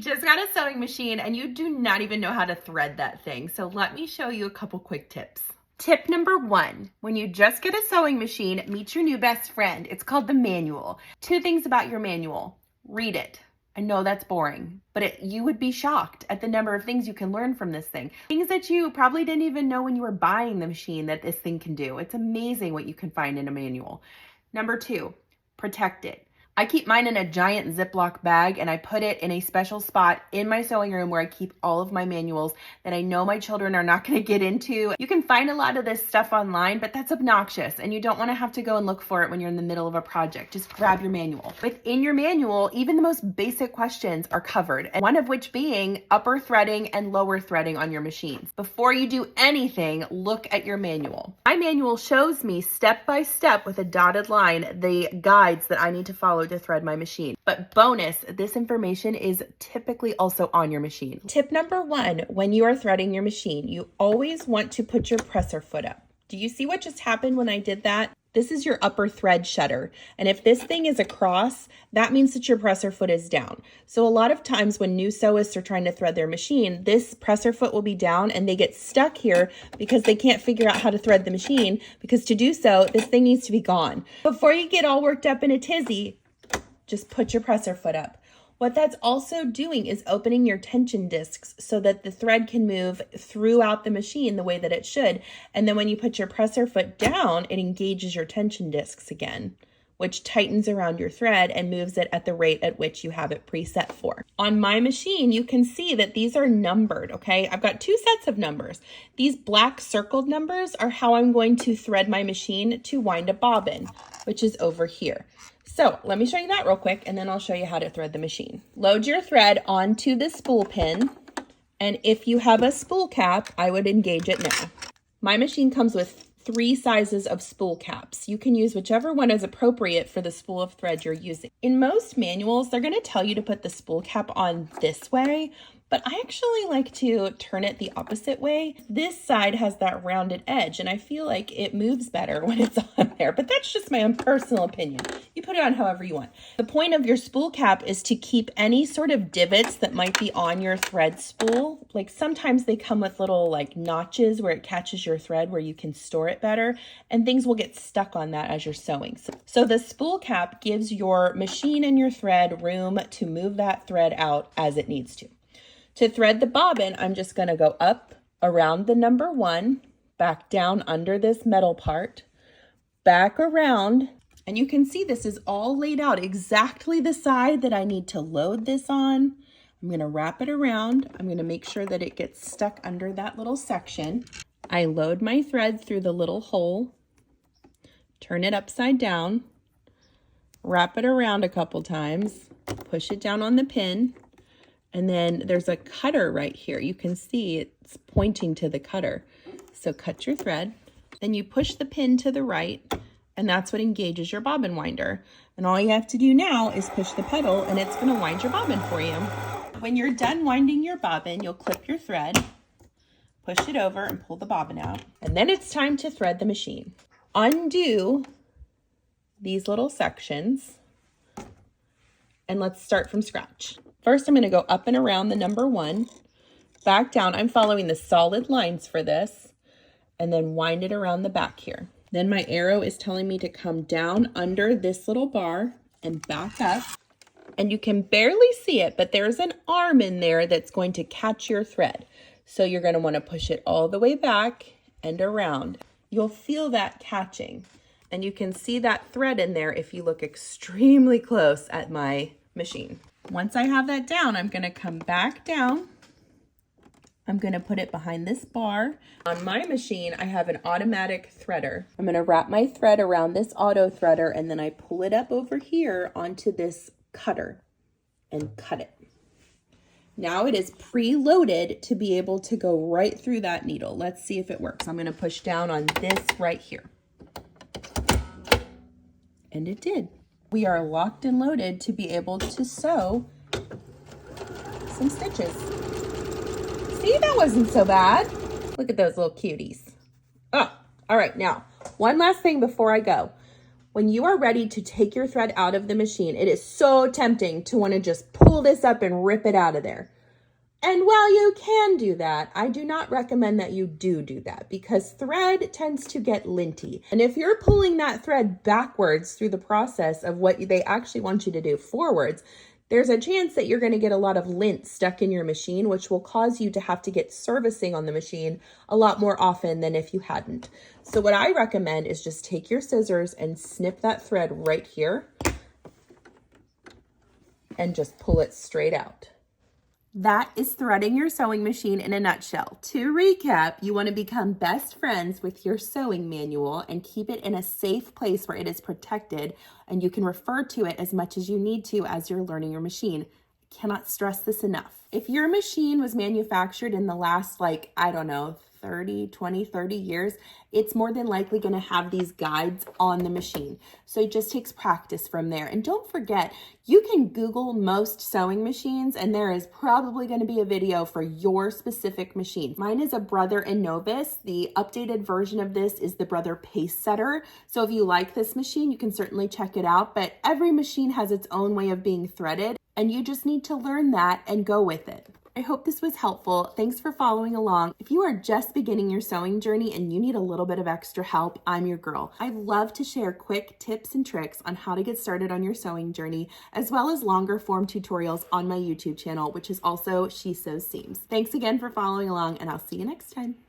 just got a sewing machine and you do not even know how to thread that thing. So let me show you a couple quick tips. Tip number 1, when you just get a sewing machine, meet your new best friend. It's called the manual. 2 things about your manual. Read it. I know that's boring, but you would be shocked at the number of things you can learn from this thing. Things that you probably didn't even know when you were buying the machine that this thing can do. It's amazing what you can find in a manual. Number 2, protect it. I keep mine in a giant Ziploc bag and I put it in a special spot in my sewing room where I keep all of my manuals that I know my children are not going to get into. You can find a lot of this stuff online, but that's obnoxious and you don't want to have to go and look for it when you're in the middle of a project. Just grab your manual. Within your manual, even the most basic questions are covered, and one of which being upper threading and lower threading on your machines. Before you do anything, look at your manual. My manual shows me step by step with a dotted line the guides that I need to follow to thread my machine. But bonus, this information is typically also on your machine. Tip number 1, when you are threading your machine, you always want to put your presser foot up. Do you see what just happened when I did that? This is your upper thread shutter. And if this thing is across, that means that your presser foot is down. So a lot of times when new sewists are trying to thread their machine, this presser foot will be down and they get stuck here because they can't figure out how to thread the machine, because to do so, this thing needs to be gone. Before you get all worked up in a tizzy, just put your presser foot up. What that's also doing is opening your tension discs so that the thread can move throughout the machine the way that it should. And then when you put your presser foot down, it engages your tension discs again, which tightens around your thread and moves it at the rate at which you have it preset for. On my machine, you can see that these are numbered, okay? I've got 2 sets of numbers. These black circled numbers are how I'm going to thread my machine to wind a bobbin, which is over here. So let me show you that real quick, and then I'll show you how to thread the machine. Load your thread onto the spool pin, and if you have a spool cap, I would engage it now. My machine comes with 3 sizes of spool caps. You can use whichever one is appropriate for the spool of thread you're using. In most manuals, they're going to tell you to put the spool cap on this way, but I actually like to turn it the opposite way. This side has that rounded edge, and I feel like it moves better when it's on there, but that's just my own personal opinion. You put it on however you want. The point of your spool cap is to keep any sort of divots that might be on your thread spool. Like sometimes they come with little like notches where it catches your thread where you can store it better, and things will get stuck on that as you're sewing. So the spool cap gives your machine and your thread room to move that thread out as it needs to. To thread the bobbin, I'm just going to go up around the number 1, back down under this metal part, back around, and you can see this is all laid out exactly the side that I need to load this on. I'm going to wrap it around. I'm going to make sure that it gets stuck under that little section. I load my thread through the little hole, turn it upside down, wrap it around a couple times, push it down on the pin, and then there's a cutter right here. You can see it's pointing to the cutter. So cut your thread, then you push the pin to the right, and that's what engages your bobbin winder. And all you have to do now is push the pedal and it's gonna wind your bobbin for you. When you're done winding your bobbin, you'll clip your thread, push it over and pull the bobbin out. And then it's time to thread the machine. Undo these little sections and let's start from scratch. First, I'm going to go up and around the number 1, back down. I'm following the solid lines for this, and then wind it around the back here. Then my arrow is telling me to come down under this little bar and back up. And you can barely see it, but there's an arm in there that's going to catch your thread. So you're going to want to push it all the way back and around. You'll feel that catching, and you can see that thread in there if you look extremely close at my machine. Once I have that down, I'm going to come back down. I'm going to put it behind this bar. On my machine, I have an automatic threader. I'm going to wrap my thread around this auto threader, and then I pull it up over here onto this cutter and cut it. Now it is preloaded to be able to go right through that needle. Let's see if it works. I'm going to push down on this right here. And it did. We are locked and loaded to be able to sew some stitches. See, that wasn't so bad. Look at those little cuties. Oh, all right. Now, one last thing before I go. When you are ready to take your thread out of the machine, it is so tempting to want to just pull this up and rip it out of there. And while you can do that, I do not recommend that you do that because thread tends to get linty. And if you're pulling that thread backwards through the process of what they actually want you to do forwards, there's a chance that you're going to get a lot of lint stuck in your machine, which will cause you to have to get servicing on the machine a lot more often than if you hadn't. So what I recommend is just take your scissors and snip that thread right here and just pull it straight out. That is threading your sewing machine in a nutshell. To recap, you want to become best friends with your sewing manual and keep it in a safe place where it is protected and you can refer to it as much as you need to as you're learning your machine. I cannot stress this enough. If your machine was manufactured in the last, 30 years, it's more than likely going to have these guides on the machine. So it just takes practice from there. And don't forget, you can Google most sewing machines and there is probably going to be a video for your specific machine. Mine is a Brother and Novus. The updated version of this is the Brother Pace Setter. So if you like this machine, you can certainly check it out. But every machine has its own way of being threaded and you just need to learn that and go with it. I hope this was helpful. Thanks for following along. If you are just beginning your sewing journey and you need a little bit of extra help, I'm your girl. I love to share quick tips and tricks on how to get started on your sewing journey, as well as longer form tutorials on my YouTube channel, which is also She Sews Seams. Thanks again for following along, and I'll see you next time.